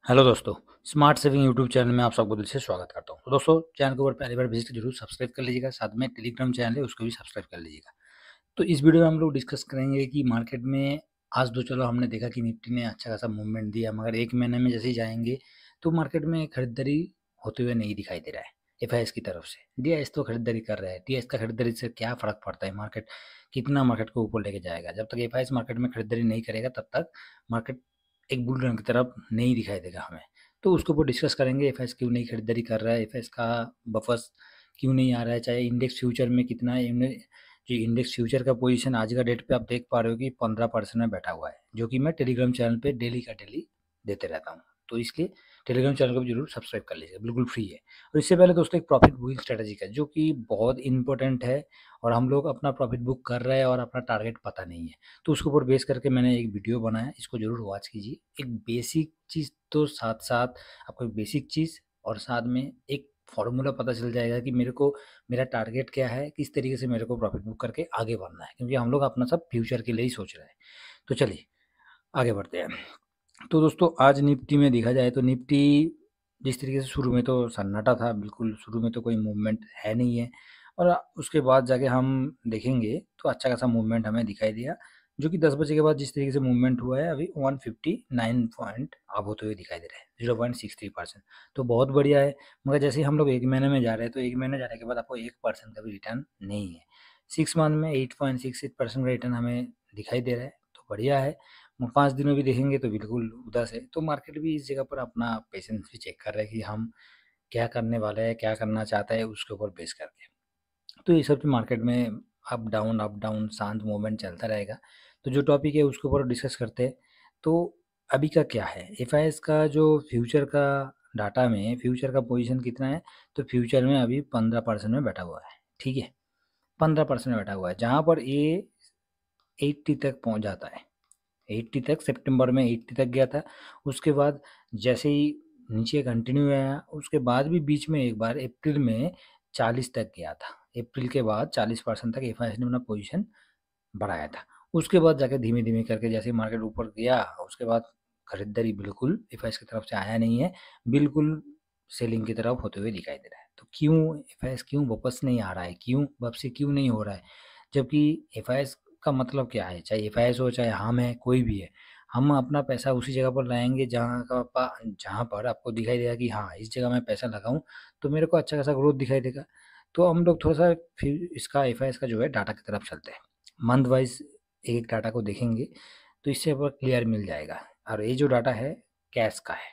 Hello दोस्तों, smart saving YouTube channel में आप सबको दिल से स्वागत करता हूँ। तो दोस्तों, चैनल को अगर पहली बार विजिट जरूर सब्सक्राइब कर लीजिएगा। साथ में टेलीग्राम चैनल है, उसको भी सब्सक्राइब कर लीजिएगा। तो इस वीडियो में हम लोग डिस्कस करेंगे कि मार्केट में आज तो चलो हमने देखा कि निफ्टी ने अच्छा खासा मूवमेंट दिया, मगर एक महीने में जैसे ही जाएंगे तो मार्केट में खरीदारी होते हुए नहीं दिखाई दे रहा है। एफआईएस की तरफ से डीआईएस तो खरीदारी कर रहा है। डीआईएस का खरीदारी से क्या फर्क पड़ता है? मार्केट कितना मार्केट को ऊपर लेके जाएगा? जब तक एफआईएस मार्केट में खरीदारी नहीं करेगा तब तक मार्केट एक बुल रन की तरफ नहीं दिखाई देगा हमें। तो उसके ऊपर डिस्कस करेंगे, एफआईएस क्यों नहीं खरीदारी कर रहा है, एफआईएस का बफर्स क्यों नहीं आ रहा है, चाहे इंडेक्स फ्यूचर में कितना है। जो इंडेक्स फ्यूचर का पोजीशन आज का डेट पे आप देख पा रहे हो कि 15% में बैठा हुआ है, जो कि मैं टेलीग्राम चैनल पे डेली का डेली देते रहता हूँ। तो इसलिए टेलीग्राम चैनल को भी जरूर सब्सक्राइब कर लीजिएगा, बिल्कुल फ्री है। और इससे पहले दोस्तों एक प्रॉफिट बुकिंग स्ट्रेटजी का, जो कि बहुत इंपॉर्टेंट है, और हम लोग अपना प्रॉफिट बुक कर रहे हैं और अपना टारगेट पता नहीं है। तो उसके ऊपर बेस करके मैंने एक वीडियो बनाया, इसको जरूर वॉच कीजिए। एक बेसिक चीज़ तो साथ साथ आपको एक बेसिक चीज़ और साथ में एक फॉर्मूला पता चल जाएगा कि मेरे को मेरा टारगेट क्या है, किस तरीके से मेरे को प्रॉफिट बुक करके आगे बढ़ना है, क्योंकि हम लोग अपना सब फ्यूचर के लिए ही सोच रहे हैं। तो चलिए आगे बढ़ते हैं। तो दोस्तों, आज निफ्टी में देखा जाए तो निफ्टी जिस तरीके से शुरू में तो सन्नाटा था, बिल्कुल शुरू में तो कोई मूवमेंट है नहीं है, और उसके बाद जाके हम देखेंगे तो अच्छा खासा मूवमेंट हमें दिखाई दिया, जो कि 10 बजे के बाद जिस तरीके से मूवमेंट हुआ है अभी 159 पॉइंट अब होते हुए दिखाई दे रहा है, 0.63%। तो बहुत बढ़िया है। मगर जैसे ही हम लोग एक महीने में जा रहे हैं तो एक महीने जाने के बाद आपको 1% का भी रिटर्न नहीं है। 6 मंथ में 8.68% का रिटर्न हमें दिखाई दे रहा है, तो बढ़िया है। 5 दिन में भी देखेंगे तो बिल्कुल उदास है। तो मार्केट भी इस जगह पर अपना पेशेंस भी चेक कर रहा है कि हम क्या करने वाले हैं, क्या करना चाहता है, उसके ऊपर बेस करके। तो ये सब तो मार्केट में अप डाउन शांत मूवमेंट चलता रहेगा। तो जो टॉपिक है उसके ऊपर डिस्कस करते हैं। तो अभी का क्या है, एफआईएस का जो फ्यूचर का डाटा में फ्यूचर का पोजीशन कितना है? तो फ्यूचर में अभी 15% में बैठा हुआ है। ठीक है, 15% में बैठा हुआ है, जहाँ पर ये 80 तक पहुँच जाता है। 80 तक, सितंबर में 80 तक गया था। उसके बाद जैसे ही नीचे कंटिन्यू आया, उसके बाद भी बीच में एक बार अप्रैल में 40 तक गया था। अप्रैल के बाद 40% तक एफआईएस ने अपना पोजीशन बढ़ाया था। उसके बाद जाके धीमे धीमे करके जैसे मार्केट ऊपर गया, उसके बाद खरीदारी बिल्कुल एफआईएस की तरफ से आया नहीं है, बिल्कुल सेलिंग की तरफ होते हुए दिखाई दे रहा है। तो क्यों एफआईएस क्यों वापस नहीं आ रहा है, क्यों वापसी क्यों नहीं हो रहा है? जबकि एफआईएस का मतलब क्या है, चाहे एफआईएस हो चाहे हम है, कोई भी है, हम अपना पैसा उसी जगह पर लाएंगे जहाँ पर आपको दिखाई देगा कि हाँ, इस जगह मैं पैसा लगाऊं तो मेरे को अच्छा खासा ग्रोथ दिखाई देगा। तो हम लोग थोड़ा सा फिर इसका एफआईएस का जो है डाटा की तरफ चलते हैं। मंथ वाइज एक डाटा को देखेंगे तो इससे अब क्लियर मिल जाएगा। और ये जो डाटा है कैश का है,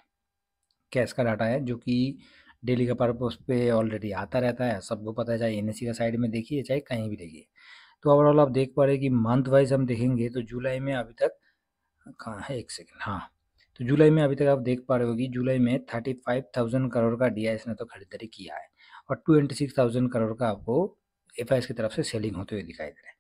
कैश का डाटा है, जो कि डेली का पर्पस पे ऑलरेडी आता रहता है, सबको पता है, चाहे एनएससी का साइड में देखिए चाहे कहीं भी देखिए। तो ओवरऑल आप देख पा रहे हैं कि मंथ वाइज हम देखेंगे तो जुलाई में अभी तक कहाँ है, एक सेकेंड, हाँ। तो जुलाई में अभी तक आप देख पा रहे हो कि जुलाई में 35,000 करोड़ का डीआईएस ने तो खरीदारी किया है, और 26,000 करोड़ का आपको एफआईएस की तरफ से सेलिंग होते हुए दिखाई दे रहा है।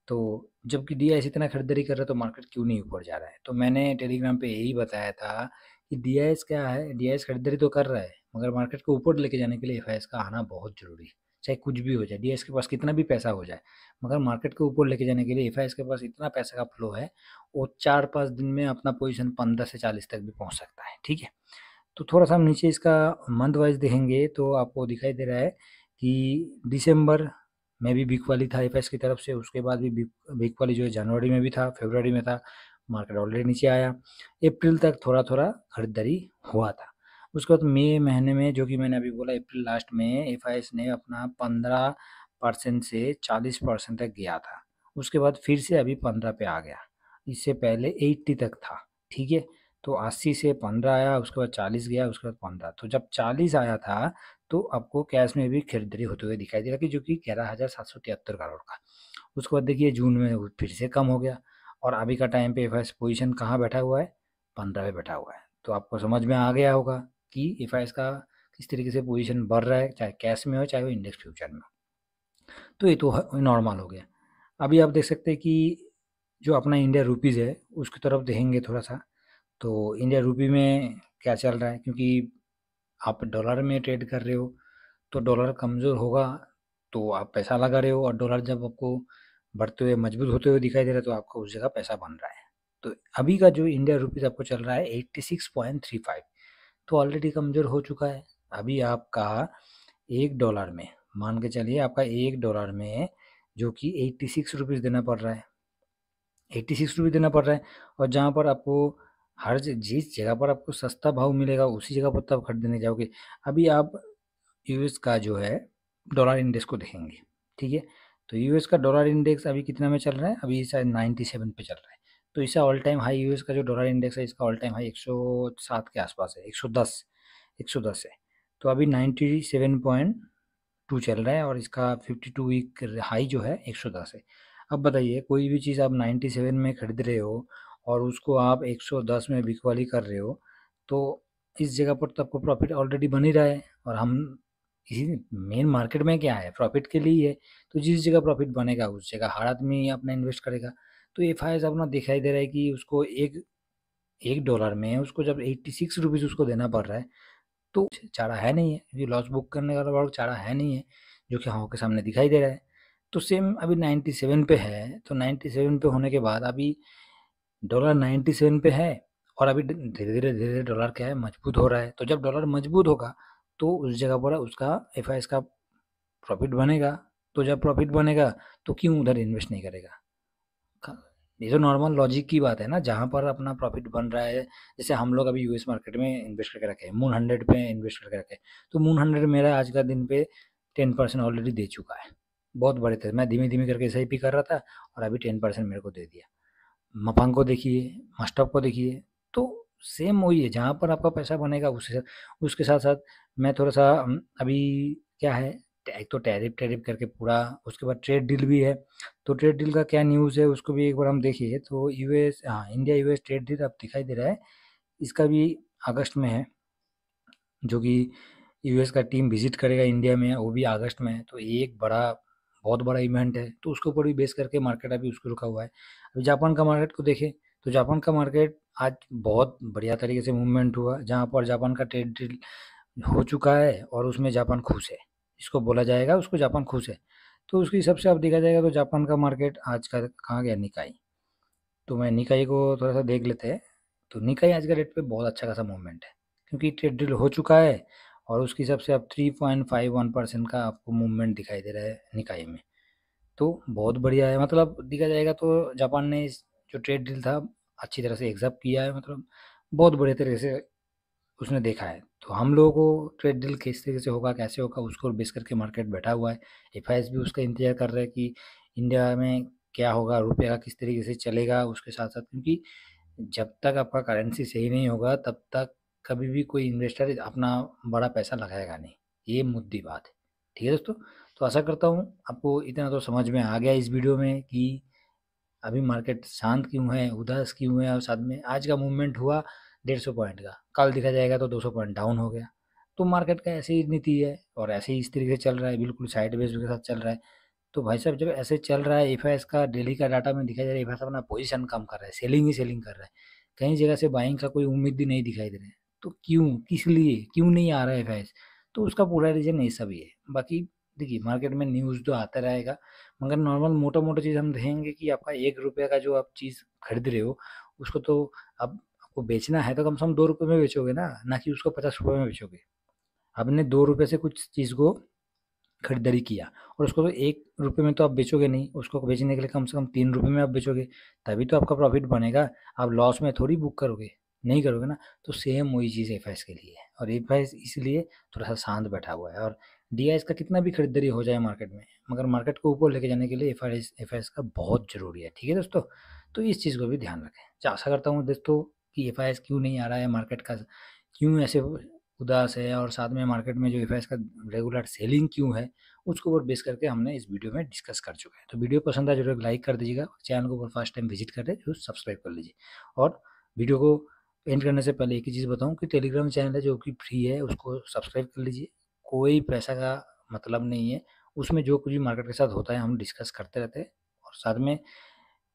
तो जबकि डीआईएस इतना खरीदारी कर रहा है तो मार्केट क्यों नहीं ऊपर जा रहा है? तो मैंने टेलीग्राम पे यही बताया था कि डीआईएस क्या है, डीआईएस खरीदारी तो कर रहा है, मगर मार्केट को ऊपर लेके जाने के लिए एफआईएस का आना बहुत जरूरी है। चाहे कुछ भी हो जाए, डीआईएस के पास कितना भी पैसा हो जाए, मगर मार्केट को ऊपर लेके जाने के लिए एफआईएस के पास इतना पैसा का फ्लो है, वो 4-5 दिन में अपना पोजीशन 15 से 40 तक भी पहुंच सकता है। ठीक है, तो थोड़ा सा हम नीचे इसका मंथ वाइज देखेंगे तो आपको दिखाई दे रहा है कि दिसंबर में भी बिग वाली था एफएस की तरफ से, उसके बाद भी बिग वाली जो है जनवरी में भी था, फरवरी में था, मार्केट ऑलरेडी नीचे आया। अप्रैल तक थोड़ा थोड़ा खरीदारी हुआ था। उसके बाद मई महीने में, जो कि मैंने अभी बोला, अप्रैल लास्ट में एफ ने अपना 15% से 40% तक गया था। उसके बाद फिर से अभी 15 पे आ गया, इससे पहले 80 तक था। ठीक है, तो 80 से 15 आया, उसके बाद 40 गया, उसके बाद 15। तो जब 40 आया था तो आपको कैश में भी खरीदारी होते हुए दिखाई दे रहा कि जो कि 11,773 करोड़ का। उसके बाद देखिए जून में वो फिर से कम हो गया, और अभी का टाइम पे एफ पोजीशन कहाँ बैठा हुआ है? 15 पे बैठा हुआ है। तो आपको समझ में आ गया होगा कि एफ का किस तरीके से पोजीशन बढ़ रहा है, चाहे कैश में हो चाहे वो इंडेक्स फ्यूचर में हो। तो ये तो नॉर्मल हो गया। अभी आप देख सकते हैं कि जो अपना इंडिया रुपीज़ है उसकी तरफ देखेंगे थोड़ा सा। तो इंडिया रुपी में क्या चल रहा है, क्योंकि आप डॉलर में ट्रेड कर रहे हो, तो डॉलर कमज़ोर होगा तो आप पैसा लगा रहे हो, और डॉलर जब आपको बढ़ते हुए मजबूत होते हुए दिखाई दे रहा है तो आपका उस जगह पैसा बन रहा है। तो अभी का जो इंडिया रुपीज़ आपको चल रहा है 86.35, तो ऑलरेडी कमज़ोर हो चुका है। अभी आपका $1 में, मान के चलिए आपका $1 में जो कि 86 रुपीज़ देना पड़ रहा है, 86 रुपीज़ देना पड़ रहा है। और जहाँ पर आपको हर जिस जगह पर आपको सस्ता भाव मिलेगा उसी जगह पर तब खरीदने जाओगे। अभी आप यूएस का जो है डॉलर इंडेक्स को देखेंगे, ठीक है? तो यूएस का डॉलर इंडेक्स अभी कितना में चल रहा है? अभी शायद 97 पे चल रहा है। तो इसका ऑल टाइम हाई यूएस का जो डॉलर इंडेक्स है, इसका ऑल टाइम हाई 107 के आसपास है, 110 है। तो अभी 97.2 चल रहा है और इसका 52 वीक हाई जो है 110 है। अब बताइए, कोई भी चीज़ आप 97 में खरीद रहे हो और उसको आप 110 में बिकवाली कर रहे हो, तो इस जगह पर तो आपको प्रॉफिट ऑलरेडी बन ही रहा है। और हम इसी मेन मार्केट में क्या है, प्रॉफिट के लिए ही है। तो जिस जगह प्रॉफिट बनेगा उस जगह हर आदमी अपना इन्वेस्ट करेगा। तो एफआईएस अपना दिखाई दे रहा है कि उसको एक डॉलर में उसको जब 86 रुपीज़ उसको देना पड़ रहा है, तो चारा है नहीं है, क्योंकि लॉस बुक करने वाला बड़ा चारा है नहीं है, जो कि आँखों के सामने दिखाई दे रहा है। तो सेम अभी 97 पे है, तो 97 पे होने के बाद अभी डॉलर 97 पे है और अभी धीरे-धीरे डॉलर क्या है, मजबूत हो रहा है। तो जब डॉलर मजबूत होगा, तो उस जगह पर उसका एफआईएस का प्रॉफिट बनेगा। तो जब प्रॉफिट बनेगा, तो क्यों उधर इन्वेस्ट नहीं करेगा? क ये तो नॉर्मल लॉजिक की बात है ना, जहाँ पर अपना प्रॉफिट बन रहा है। जैसे हम लोग अभी यूएस मार्केट में इन्वेस्ट करके रखे हैं, मून 100 पे इन्वेस्ट करके रखे हैं। तो मून 100 मेरा आज का दिन पे 10% ऑलरेडी दे चुका है। बहुत बड़े थे, मैं धीमे-धीमे करके एसआईपी कर रहा था और अभी 10% मेरे को दे दिया। मपांग को देखिए, मस्टॉप को देखिए, तो सेम वही है, जहाँ पर आपका पैसा बनेगा उसके साथ-साथ मैं थोड़ा-सा अभी क्या है, एक तो टैरिफ करके पूरा, उसके बाद ट्रेड डील भी है। तो ट्रेड डील का क्या न्यूज़ है उसको भी एक बार हम देखिए। तो यूएस, हाँ, इंडिया यूएस ट्रेड डील अब दिखाई दे रहा है, इसका भी अगस्त में है, जो कि यूएस का टीम विजिट करेगा इंडिया में, वो भी अगस्त में है। तो ये एक बहुत बड़ा इवेंट है, तो उसके ऊपर भी बेस करके मार्केट अभी उसको रुका हुआ है। अभी जापान का मार्केट को देखें, तो जापान का मार्केट आज बहुत बढ़िया तरीके से मूवमेंट हुआ, जहाँ पर जापान का ट्रेड डील हो चुका है और उसमें जापान खुश है। इसको बोला जाएगा, उसको जापान खुश है। तो उसके हिसाब से अब देखा जाएगा तो जापान का मार्केट आज का कहाँ गया, निकाई। तो मैं निकाई को थोड़ा-सा देख लेते हैं। तो निकाई आज के रेट पे बहुत अच्छा खासा मूवमेंट है, क्योंकि ट्रेड डील हो चुका है और उसके हिसाब से अब 3.51% का आपको मूवमेंट दिखाई दे रहा है निकाई में। तो बहुत बढ़िया है, मतलब देखा जाएगा तो जापान ने इस जो ट्रेड डील था अच्छी तरह से एक्सेप्ट किया है, मतलब बहुत बढ़िया तरीके से उसने देखा है। तो हम लोगों को ट्रेड डील किस तरीके से होगा, कैसे होगा, उसको बेस करके मार्केट बैठा हुआ है। एफआईएस भी उसका इंतज़ार कर रहा है कि इंडिया में क्या होगा, रुपये का किस तरीके से चलेगा उसके साथ-साथ, क्योंकि जब तक आपका करेंसी सही नहीं होगा तब तक कभी भी कोई इन्वेस्टर अपना बड़ा पैसा लगाएगा नहीं। ये मुद्दी बात है। ठीक है दोस्तों? तो आशा करता हूँ आपको इतना तो समझ में आ गया इस वीडियो में कि अभी मार्केट शांत क्यों है, उदास क्यों है, और साथ में आज का मूवमेंट हुआ 150 पॉइंट का, कल देखा जाएगा तो 200 पॉइंट डाउन हो गया। तो मार्केट का ऐसे ही नीति है और ऐसे ही इस तरीके से चल रहा है, बिल्कुल साइडवेज के साथ चल रहा है। तो भाई साहब, जब ऐसे चल रहा है, एफआईएस का डेली का डाटा में दिखाई दे रहा है, एफआईएस अपना पोजीशन कम कर रहा है, सेलिंग ही सेलिंग कर रहा है। कहीं जगह से बाइंग का कोई उम्मीद ही नहीं दिखाई दे रहा है। तो क्यों, किस लिए, क्यों नहीं आ रहा है एफआईएस? तो उसका पूरा रीज़न ये सब ही है। बाकी देखिए, मार्केट में न्यूज़ तो आता रहेगा, मगर नॉर्मल मोटा-मोटा चीज़ हम देखेंगे कि आपका ₹1 का जो आप चीज़ खरीद रहे हो, उसको तो अब आपको बेचना है तो कम से कम ₹2 में बेचोगे ना कि उसको ₹50 में बेचोगे। आपने ₹2 से कुछ चीज़ को खरीदारी किया और उसको तो ₹1 में तो आप बेचोगे नहीं, उसको बेचने के लिए कम से कम ₹3 में आप बेचोगे, तभी तो आपका प्रॉफ़िट बनेगा। आप लॉस में थोड़ी बुक करोगे, नहीं करोगे ना। तो सेम वही चीज़ एफआईएस के लिए है और एफआईएस इसलिए थोड़ा-सा शांत बैठा हुआ है। और डीआईएस का कितना भी खरीदारी हो जाए मार्केट में, मगर मार्केट को ऊपर लेके जाने के लिए एफआईएस का बहुत ज़रूरी है। ठीक है दोस्तों? तो इस चीज़ को भी ध्यान रखें। तो आशा करता हूँ दोस्तों कि एफआईएस क्यों नहीं आ रहा है, मार्केट का क्यों ऐसे उदास है, और साथ में मार्केट में जो एफआईएस का रेगुलर सेलिंग क्यों है, उसको ऊपर बेस करके हमने इस वीडियो में डिस्कस कर चुके हैं। तो वीडियो पसंद आए जरूर लाइक कर दीजिएगा, चैनल को ऊपर फर्स्ट टाइम विजिट कर रहे हैं जरूर सब्सक्राइब कर लीजिए। और वीडियो को एंड करने से पहले एक ही चीज़ बताऊं कि टेलीग्राम चैनल है जो कि फ्री है, उसको सब्सक्राइब कर लीजिए। कोई पैसा का मतलब नहीं है, उसमें जो कुछ भी मार्केट के साथ होता है हम डिस्कस करते रहते हैं। और साथ में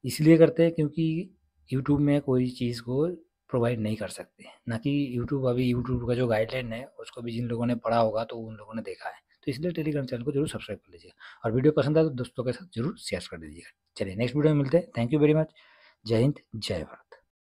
इसलिए करते हैं क्योंकि यूट्यूब में कोई चीज़ को प्रोवाइड नहीं कर सकते, ना कि यूट्यूब, अभी यूट्यूब का जो गाइडलाइन है उसको भी जिन लोगों ने पढ़ा होगा तो उन लोगों ने देखा है। तो इसलिए टेलीग्राम चैनल को जरूर सब्सक्राइब कर लीजिएगा और वीडियो पसंद आए तो दोस्तों के साथ जरूर शेयर कर दीजिएगा। चलिए नेक्स्ट वीडियो में मिलते हैं। Thank you very much. जय हिंद, जय भारत।